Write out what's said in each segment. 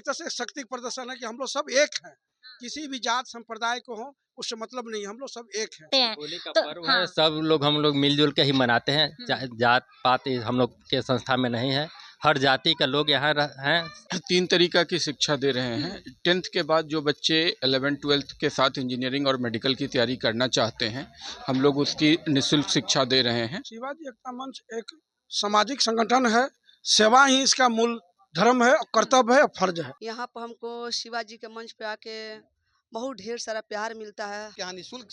तरह से शक्ति प्रदर्शन है कि हम लोग सब एक हैं, किसी भी जात संप्रदाय को हो उससे मतलब नहीं, हम लोग सब एक हैं। होली का पर्व है, सब लोग हम लोग मिलजुल के ही मनाते हैं। जात पात हम लोग के संस्था में नहीं है, हर जाति का लोग यहाँ हैं। 3 तरीका की शिक्षा दे रहे हैं। 10th के बाद जो बच्चे 11th-12th के साथ इंजीनियरिंग और मेडिकल की तैयारी करना चाहते हैं, हम लोग उसकी निःशुल्क शिक्षा दे रहे हैं। शिवाजी एकता मंच एक सामाजिक संगठन है, सेवा ही इसका मूल धर्म है, कर्तव्य है और फर्ज है। यहाँ पर हमको शिवाजी के मंच पे आके बहुत ढेर सारा प्यार मिलता है। यहाँ निःशुल्क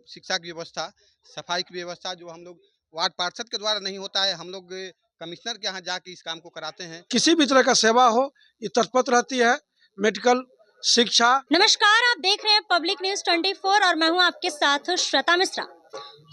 शिक्षा की व्यवस्था, सफाई की व्यवस्था जो हम लोग वार्ड पार्षद के द्वारा नहीं होता है, हम लोग कमिश्नर के यहाँ जाके इस काम को कराते हैं। किसी भी तरह का सेवा हो ये तत्पर रहती है, मेडिकल, शिक्षा। नमस्कार, आप देख रहे हैं पब्लिक न्यूज 24 और मैं हूं आपके साथ श्वेता मिश्रा।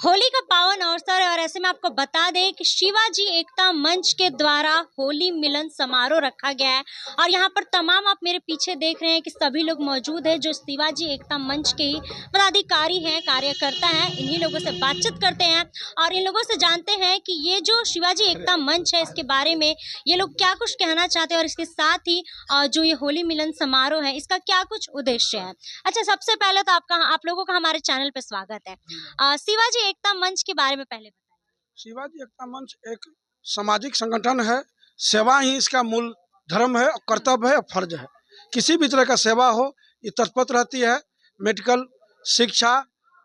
होली का पावन अवसर है और ऐसे में आपको बता दें कि शिवाजी एकता मंच के द्वारा होली मिलन समारोह रखा गया है और यहाँ पर तमाम आप मेरे पीछे देख रहे हैं कि सभी लोग मौजूद हैं जो शिवाजी एकता मंच के ही पदाधिकारी हैं, कार्यकर्ता हैं। इन्हीं लोगों से बातचीत करते हैं और इन लोगों से जानते हैं कि ये जो शिवाजी एकता मंच है इसके बारे में ये लोग क्या कुछ कहना चाहते हैं और इसके साथ ही जो ये होली मिलन समारोह है इसका क्या कुछ उद्देश्य है। अच्छा, सबसे पहले तो आप लोगों का हमारे चैनल पे स्वागत है। शिवाजी एकता मंच के बारे में पहले बताइए। शिवाजी एकता मंच एक सामाजिक संगठन है, सेवा ही इसका मूल धर्म है और कर्तव्य है और फर्ज है। किसी भी तरह का सेवा हो ये तत्पर रहती है, मेडिकल, शिक्षा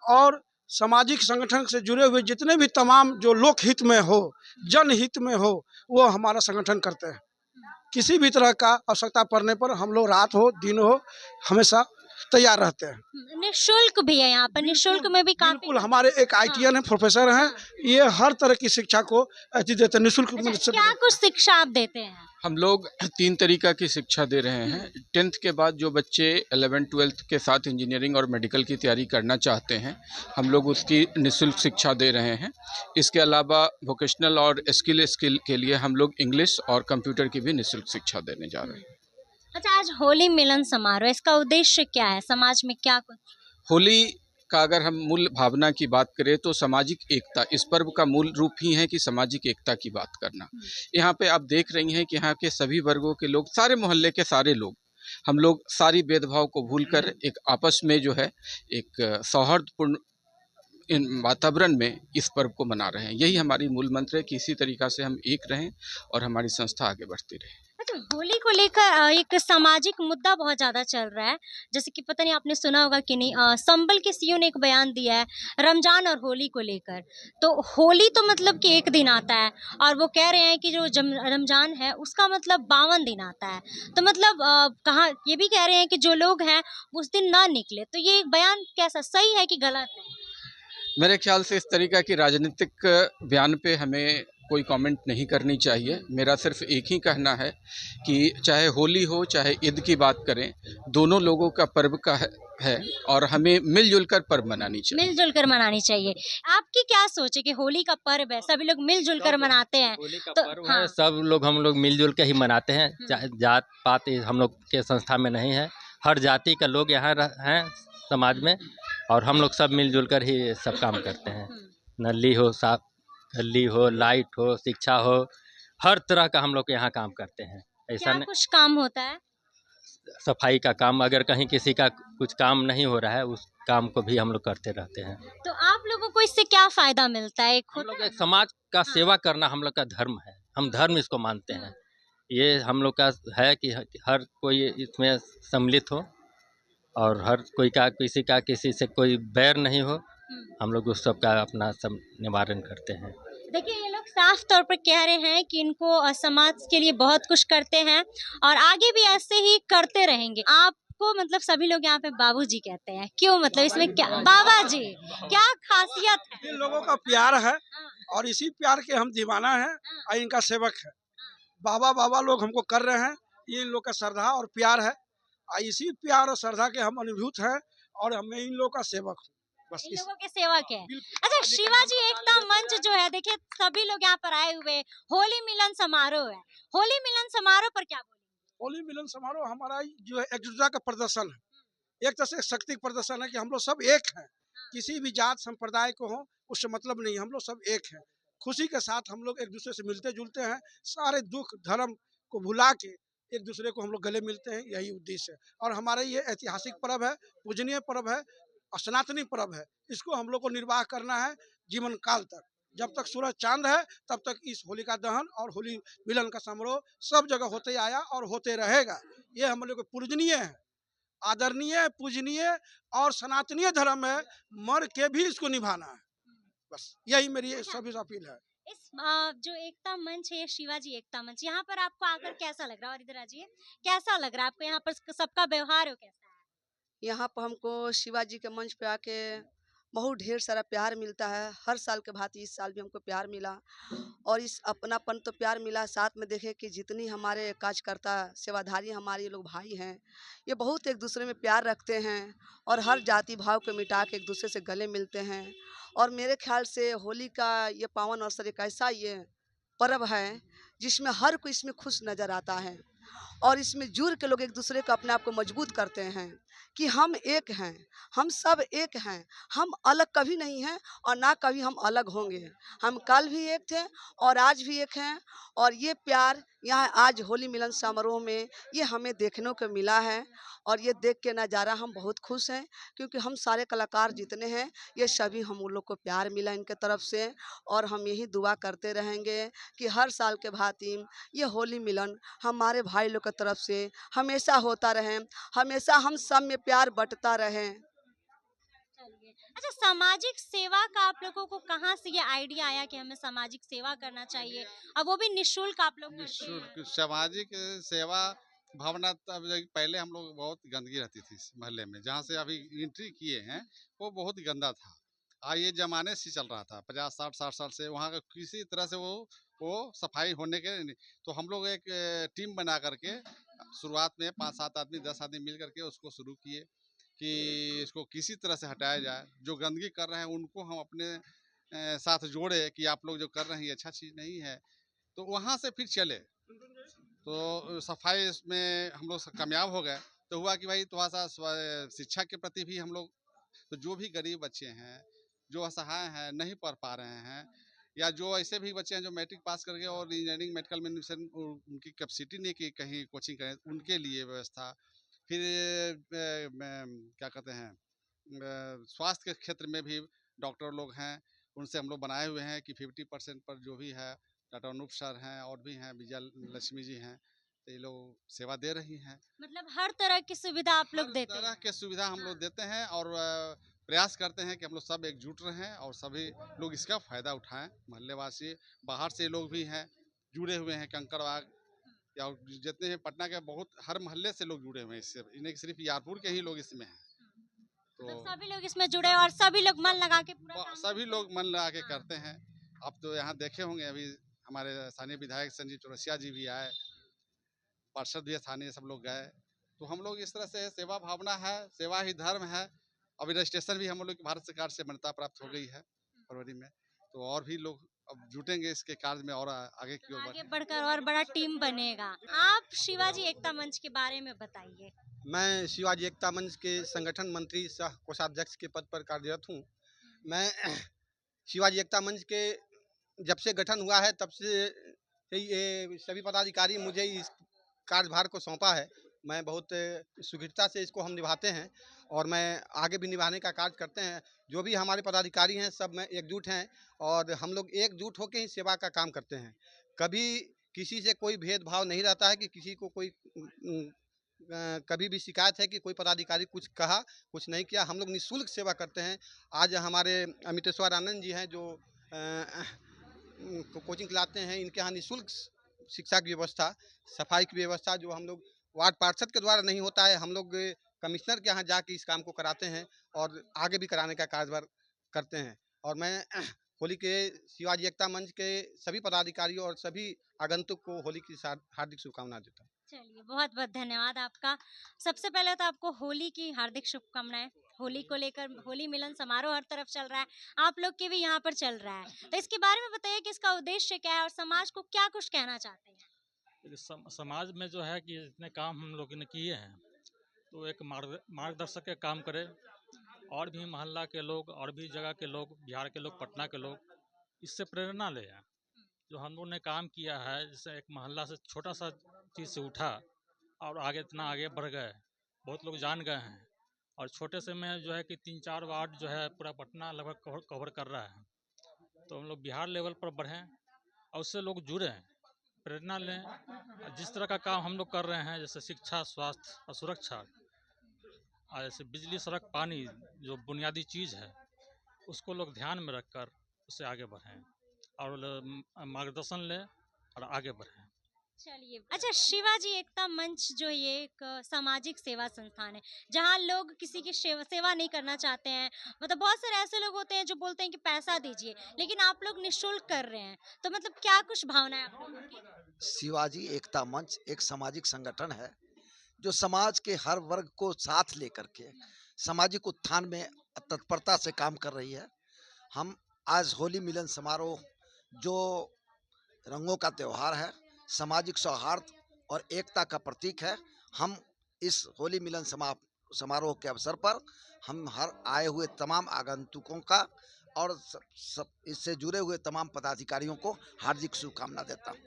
और सामाजिक संगठन से जुड़े हुए जितने भी तमाम जो लोक हित में हो, जनहित में हो, वो हमारा संगठन करते हैं। किसी भी तरह का आवश्यकता पड़ने पर हम लोग रात हो दिन हो हमेशा तैयार रहते हैं। निःशुल्क भी है यहाँ पर, निःशुल्क में भी काफी। बिल्कुल, हमारे एक ITN है, प्रोफेसर हैं, ये हर तरह की शिक्षा को देते हैं निःशुल्क। क्या कुछ शिक्षा आप देते हैं? हम लोग 3 तरीका की शिक्षा दे रहे हैं। 10th के बाद जो बच्चे 11th-12th के साथ इंजीनियरिंग और मेडिकल की तैयारी करना चाहते हैं, हम लोग उसकी निःशुल्क शिक्षा दे रहे हैं। इसके अलावा वोकेशनल और स्किल के लिए हम लोग इंग्लिश और कंप्यूटर की भी निःशुल्क शिक्षा देने जा रहे हैं। अच्छा, आज होली मिलन समारोह, इसका उद्देश्य क्या है, समाज में क्या कुछ? होली का अगर हम मूल भावना की बात करें तो सामाजिक एकता, इस पर्व का मूल रूप ही है कि सामाजिक एकता की बात करना। यहाँ पे आप देख रही हैं कि यहाँ के सभी वर्गों के लोग, सारे मोहल्ले के सारे लोग, हम लोग सारी भेदभाव को भूलकर एक आपस में जो है एक सौहार्दपूर्ण वातावरण में इस पर्व को मना रहे हैं। यही हमारी मूल मंत्र है कि इसी तरीक़ा से हम एक रहें और हमारी संस्था आगे बढ़ती रहे। अच्छा, होली को लेकर एक सामाजिक मुद्दा बहुत ज़्यादा चल रहा है, जैसे कि पता नहीं आपने सुना होगा कि नहीं, संबल के सीईओ ने एक बयान दिया है रमजान और होली को लेकर। तो होली तो मतलब कि एक दिन आता है और वो कह रहे हैं कि जो रमजान है उसका मतलब 52 दिन आता है। तो मतलब कहाँ ये भी कह रहे हैं कि जो लोग हैं उस दिन ना निकले। तो ये बयान कैसा, सही है कि गलत है? मेरे ख्याल से इस तरीक़ा की राजनीतिक बयान पे हमें कोई कमेंट नहीं करनी चाहिए। मेरा सिर्फ एक ही कहना है कि चाहे होली हो चाहे ईद की बात करें, दोनों लोगों का पर्व का है और हमें मिलजुल कर पर्व मनानी चाहिए। मिलजुल कर मनानी चाहिए। आपकी क्या सोच है कि होली का पर्व है, सभी लोग मिलजुल कर मनाते हैं? होली का तो पर्व हाँ, है, सब लोग हम लोग मिलजुल के ही मनाते हैं। जात पात हम लोग के संस्था में नहीं है, हर जाति का लोग यहाँ हैं समाज में और हम लोग सब मिलजुल कर ही सब काम करते हैं। नली हो, साफ गली हो, लाइट हो, शिक्षा हो, हर तरह का हम लोग यहाँ काम करते हैं। ऐसा क्या नहीं, कुछ काम होता है? सफाई का काम, अगर कहीं किसी का कुछ काम नहीं हो रहा है उस काम को भी हम लोग करते रहते हैं। तो आप लोगों को इससे क्या फायदा मिलता है? हम लोग एक समाज का सेवा करना हम लोग का धर्म है, हम धर्म इसको मानते हैं। ये हम लोग का है कि हर कोई इसमें सम्मिलित हो और हर कोई का किसी से कोई बैर नहीं हो। हम लोग उस सब का अपना सब निवारण करते हैं। देखिए, ये लोग साफ तौर पर कह रहे हैं कि इनको समाज के लिए बहुत कुछ करते हैं और आगे भी ऐसे ही करते रहेंगे। आपको मतलब सभी लोग यहाँ पे बाबूजी कहते हैं, क्यों, मतलब इसमें क्या बाबा जी क्या खासियत है? इन लोगों का प्यार है और इसी प्यार के हम दीवाना हैं और इनका सेवक है। बाबा बाबा लोग हमको कर रहे हैं, ये इन लोग का श्रद्धा और प्यार है और इसी प्यार और श्रद्धा के हम अनुभूत हैं और हमें इन लोगों का सेवक हूँ। बस इन लोगों के सेवक है। अच्छा, शिवाजी एकता मंच जो है, देखिए सभी लोग यहाँ पर आए हुए, होली मिलन समारोह है। होली मिलन समारोह पर क्या बोलेंगे? होली मिलन समारोह हमारा जो है एकजुटता का प्रदर्शन है, एक तरह से शक्ति प्रदर्शन है कि हम लोग सब एक हैं, किसी भी जात संप्रदाय को हो उससे मतलब नहीं, हम लोग सब एक हैं। खुशी के साथ हम लोग एक दूसरे से मिलते जुलते हैं, सारे दुख धर्म को भुला के एक दूसरे को हम लोग गले मिलते हैं, यही उद्देश्य है। और हमारा ये ऐतिहासिक पर्व है, पूजनीय पर्व है और सनातनी पर्व है। इसको हम लोग को निर्वाह करना है जीवन काल तक। जब तक सूरज चांद है तब तक इस होलिका दहन और होली मिलन का समारोह सब जगह होते आया और होते रहेगा। ये हम लोग को पूजनीय है, आदरणीय, पूजनीय और सनातनीय धर्म है। मर के भी इसको निभाना है। बस यही मेरी सभी से अपील है। इस जो एकता मंच है, शिवाजी एकता मंच, यहाँ पर आपको आकर कैसा लग रहा है? और इधर आ जाइए, कैसा लग रहा है आपको? यहाँ पर सबका व्यवहार हो कैसा है? यहाँ पर हमको शिवाजी के मंच पे आके बहुत ढेर सारा प्यार मिलता है। हर साल के भांति इस साल भी हमको प्यार मिला और इस अपनापन तो प्यार मिला, साथ में देखे कि जितनी हमारे कार्यकर्ता सेवाधारी हमारे लोग भाई हैं, ये बहुत एक दूसरे में प्यार रखते हैं और हर जाति भाव को मिटा के एक दूसरे से गले मिलते हैं। और मेरे ख्याल से होली का ये पावन अवसर एक ऐसा ये पर्व है जिसमें हर कोई इसमें खुश नज़र आता है और इसमें जुड़ के लोग एक दूसरे को अपने आप को मजबूत करते हैं कि हम एक हैं, हम सब एक हैं, हम अलग कभी नहीं हैं और ना कभी हम अलग होंगे। हम कल भी एक थे और आज भी एक हैं और ये प्यार यहाँ आज होली मिलन समारोह में ये हमें देखने को मिला है और ये देख के नज़ारा हम बहुत खुश हैं क्योंकि हम सारे कलाकार जितने हैं ये सभी हम उन लोग को प्यार मिला इनके तरफ से और हम यही दुआ करते रहेंगे कि हर साल के भांति ये होली मिलन हमारे भाई लोग की तरफ से हमेशा होता रहे, हमेशा हम सब में प्यार बंटता रहे। चलिए, अच्छा, सामाजिक सेवा का आप लोगों को कहाँ से ये आइडिया आया कि हमें सामाजिक सेवा करना चाहिए, और वो भी निःशुल्क आप लोग करते हैं? निःशुल्क सामाजिक सेवा भावना तब पहले हम लोग बहुत गंदगी रहती थी इस मोहल्ले में, जहाँ से अभी एंट्री किए हैं वो बहुत गंदा था। ये जमाने से चल रहा था 50 60 साल से वहाँ का किसी तरह से वो सफाई होने के नहीं। तो हम लोग एक टीम बना करके शुरुआत में 5 7 आदमी 10 आदमी मिल करके उसको शुरू किए कि इसको किसी तरह से हटाया जाए। जो गंदगी कर रहे हैं उनको हम अपने साथ जोड़े कि आप लोग जो कर रहे हैं ये अच्छा चीज़ नहीं है। तो वहाँ से फिर चले तो सफाई में हम लोग कामयाब हो गए। तो हुआ कि भाई थोड़ा सा शिक्षा के प्रति भी हम लोग, तो जो भी गरीब बच्चे हैं, जो असहाय हैं, नहीं पढ़ पा रहे हैं, या जो ऐसे भी बच्चे हैं जो मैट्रिक पास करके और इंजीनियरिंग मेडिकल में एडमिशन उनकी कैपेसिटी नहीं कि कहीं कोचिंग करें, उनके लिए व्यवस्था। फिर क्या कहते हैं, स्वास्थ्य के क्षेत्र में भी डॉक्टर लोग हैं, उनसे हम लोग बनाए हुए हैं कि 50% पर जो भी है, डॉक्टर अनूप सर हैं और भी हैं, विजय लक्ष्मी जी हैं, तो ये लोग सेवा दे रही हैं। मतलब हर तरह की सुविधा आप लोग हर देते तरह हैं? के सुविधा हम लोग देते हैं और प्रयास करते हैं कि हम लोग सब एकजुट रहें और सभी लोग इसका फ़ायदा उठाएं। मोहल्लेवासी, बाहर से लोग भी हैं जुड़े हुए हैं, कंकड़बाग या जितने हैं पटना के बहुत हर मोहल्ले से लोग जुड़े हुए हैं इससे, इन्हें सिर्फ यारपुर के ही लोग इसमें हैं। तो मतलब सभी लोग इसमें जुड़े और सभी लोग मन लगा के पूरा काम सभी लोग मन लगा के हाँ। करते हैं। अब तो यहाँ देखे होंगे, अभी हमारे स्थानीय विधायक संजीव चौरसिया जी भी आए, पार्षद भी स्थानीय सब लोग गए। तो हम लोग इस तरह से सेवा भावना है, सेवा ही धर्म है। अभी रजिस्ट्रेशन भी हम लोग की भारत सरकार से मान्यता प्राप्त हो गई है फरवरी में। तो और भी लोग अब जुटेंगे इसके कार्य में और आगे की ओर आगे बढ़कर और बड़ा टीम बनेगा। आप शिवाजी एकता मंच के बारे में बताइए। मैं शिवाजी एकता मंच के संगठन मंत्री सह कोषाध्यक्ष के पद पर कार्यरत हूँ। मैं शिवाजी एकता मंच के जब से गठन हुआ है तब से ये सभी पदाधिकारी मुझे इस कार्यभार को सौंपा है। मैं बहुत सुगठिता से इसको हम निभाते हैं और मैं आगे भी निभाने का कार्य करते हैं। जो भी हमारे पदाधिकारी हैं सब में एकजुट हैं और हम लोग एकजुट होकर ही सेवा का काम करते हैं। कभी किसी से कोई भेदभाव नहीं रहता है कि किसी को कोई कभी भी शिकायत है कि कोई पदाधिकारी कुछ कहा, कुछ नहीं किया। हम लोग निःशुल्क सेवा करते हैं। आज हमारे अमितेश्वर आनंद जी हैं जो कोचिंग खिलाते हैं, इनके यहाँ निःशुल्क शिक्षा की व्यवस्था, सफाई की व्यवस्था जो हम लोग वार्ड पार्षद के द्वारा नहीं होता है, हम लोग कमिश्नर के यहाँ जाके इस काम को कराते हैं और आगे भी कराने का कार्यभार करते हैं। और मैं होली के शिवाजी एकता मंच के सभी पदाधिकारियों और सभी आगंतुक को होली की हार्दिक शुभकामनाएं देता हूँ। चलिए, बहुत बहुत धन्यवाद आपका। सबसे पहले तो आपको होली की हार्दिक शुभकामनाएं। होली को लेकर होली मिलन समारोह हर तरफ चल रहा है, आप लोग के भी यहाँ पर चल रहा है, तो इसके बारे में बताइए कि इसका उद्देश्य क्या है और समाज को क्या कुछ कहना चाहते हैं? समाज में जो है कि इतने काम हम लोगों ने किए हैं, तो एक मार्गदर्शक के काम करे और भी मोहल्ला के लोग और भी जगह के लोग, बिहार के लोग, पटना के लोग इससे प्रेरणा ले। जो हम लोगों ने काम किया है, जैसे एक मोहल्ला से छोटा सा चीज़ से उठा और आगे इतना आगे बढ़ गए, बहुत लोग जान गए हैं। और छोटे से में जो है कि 3-4 वार्ड जो है पूरा पटना लगभग कवर कर रहा है। तो हम लोग बिहार लेवल पर बढ़ें और उससे लोग जुड़ें, प्रेरणा लें। जिस तरह का काम हम लोग कर रहे हैं, जैसे शिक्षा, स्वास्थ्य और सुरक्षा, और जैसे बिजली, सड़क, पानी जो बुनियादी चीज़ है, उसको लोग ध्यान में रखकर उससे आगे बढ़ें और मार्गदर्शन लें और आगे बढ़ें। चलिए, अच्छा, शिवाजी एकता मंच जो ये एक सामाजिक सेवा संस्थान है, जहाँ लोग किसी की सेवा नहीं करना चाहते हैं। मतलब बहुत सारे ऐसे लोग होते हैं जो बोलते हैं कि पैसा दीजिए, लेकिन आप लोग निःशुल्क कर रहे हैं, तो मतलब क्या कुछ भावना है आप लोगों की? शिवाजी एकता मंच एक सामाजिक संगठन है जो समाज के हर वर्ग को साथ लेकर के सामाजिक उत्थान में तत्परता से काम कर रही है। हम आज होली मिलन समारोह, जो रंगों का त्योहार है, सामाजिक सौहार्द और एकता का प्रतीक है, हम इस होली मिलन समारोह के अवसर पर हम हर आए हुए तमाम आगंतुकों का और इससे जुड़े हुए तमाम पदाधिकारियों को हार्दिक शुभकामना देता हूँ।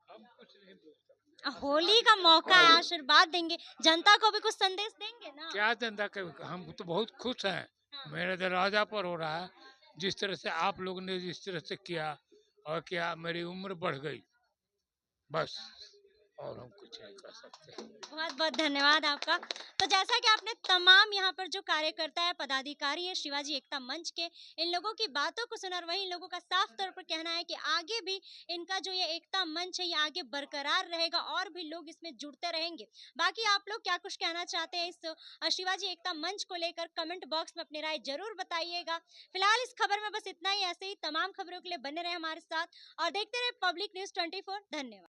होली का मौका है, आशीर्वाद देंगे, जनता को भी कुछ संदेश देंगे ना? क्या जनता के, हम तो बहुत खुश हैं। मेरे दरवाजा पर हो रहा है, जिस तरह से आप लोग ने जिस तरह से किया और क्या मेरी उम्र बढ़ गई, बस, और हम कुछ नहीं कर सकते। बहुत बहुत धन्यवाद आपका। तो जैसा कि आपने तमाम यहाँ पर जो कार्यकर्ता है, पदाधिकारी है शिवाजी एकता मंच के, इन लोगों की बातों को सुना और वहीं लोगों का साफ तौर पर कहना है कि आगे भी इनका जो ये एकता मंच है ये आगे बरकरार रहेगा और भी लोग इसमें जुड़ते रहेंगे। बाकी आप लोग क्या कुछ कहना चाहते हैं इस शिवाजी एकता मंच को लेकर, कमेंट बॉक्स में अपनी राय जरूर बताइएगा। फिलहाल इस खबर में बस इतना ही। ऐसे ही तमाम खबरों के लिए बने रहे हमारे साथ और देखते रहे पब्लिक न्यूज़ 24। धन्यवाद।